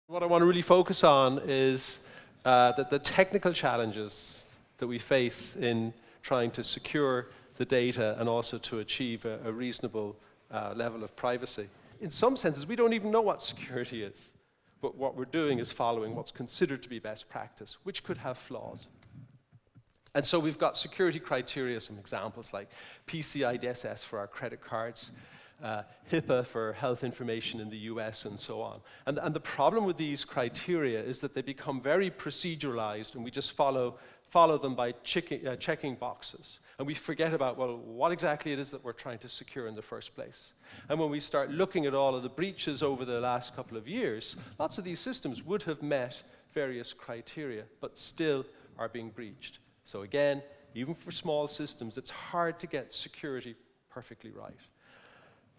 What I want to really focus on is the technical challenges that we face in trying to secure the data and also to achieve a reasonable level of privacy. In some senses, we don't even know what security is, but what we're doing is following what's considered to be best practice, which could have flaws. And so we've got security criteria, some examples like PCI DSS for our credit cards, HIPAA for health information in the US, and so on. And the problem with these criteria is that they become very proceduralized, and we just follow them by checking boxes. And we forget about, well, what exactly it is that we're trying to secure in the first place. And when we start looking at all of the breaches over the last couple of years, lots of these systems would have met various criteria, but still are being breached. So again, even for small systems, it's hard to get security perfectly right.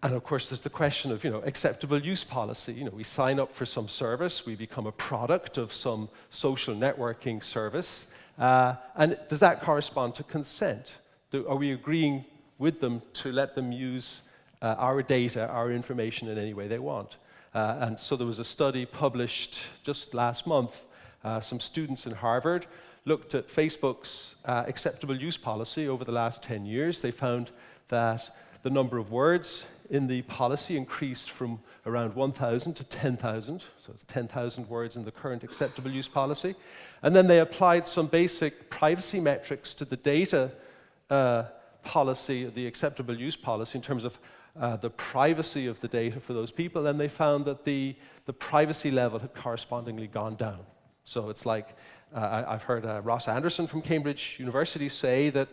And of course, there's the question of, acceptable use policy. We sign up for some service, we become a product of some social networking service, and does that correspond to consent? Are we agreeing with them to let them use our data, our information in any way they want? And so there was a study published just last month. Some students in Harvard looked at Facebook's acceptable use policy over the last 10 years. They found that the number of words in the policy increased from around 1,000 to 10,000. So it's 10,000 words in the current acceptable use policy. And then they applied some basic privacy metrics to the data policy, the acceptable use policy, in terms of the privacy of the data for those people. And they found that the privacy level had correspondingly gone down. So it's like, I've heard Ross Anderson from Cambridge University say that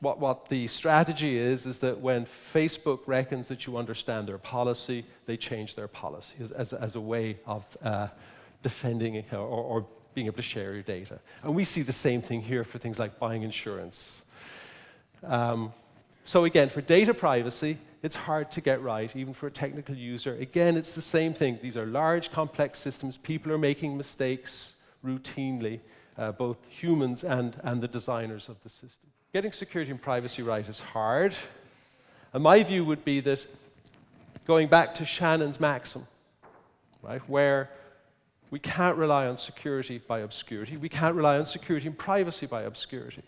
what the strategy is that when Facebook reckons that you understand their policy, they change their policy as a way of defending or being able to share your data. And we see the same thing here for things like buying insurance. So again, for data privacy, it's hard to get right, even for a technical user. Again, it's the same thing. These are large, complex systems. People are making mistakes routinely, both humans and the designers of the system. Getting security and privacy right is hard. And my view would be that going back to Shannon's maxim, right, where we can't rely on security by obscurity, we can't rely on security and privacy by obscurity.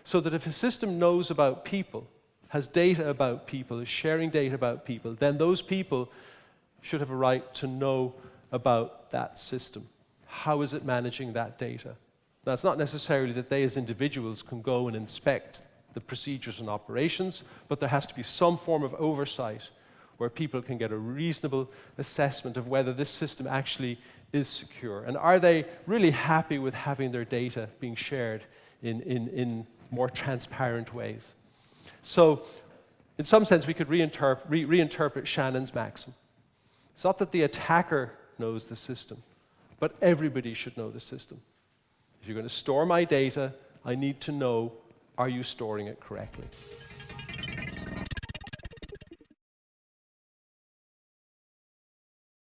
So that if a system knows about people, has data about people, is sharing data about people, then those people should have a right to know about that system. How is it managing that data? Now, it's not necessarily that they as individuals can go and inspect the procedures and operations, but there has to be some form of oversight where people can get a reasonable assessment of whether this system actually is secure. And are they really happy with having their data being shared in more transparent ways? So, in some sense, we could reinterpret Shannon's maxim. It's not that the attacker knows the system, but everybody should know the system. If you're going to store my data, I need to know, are you storing it correctly?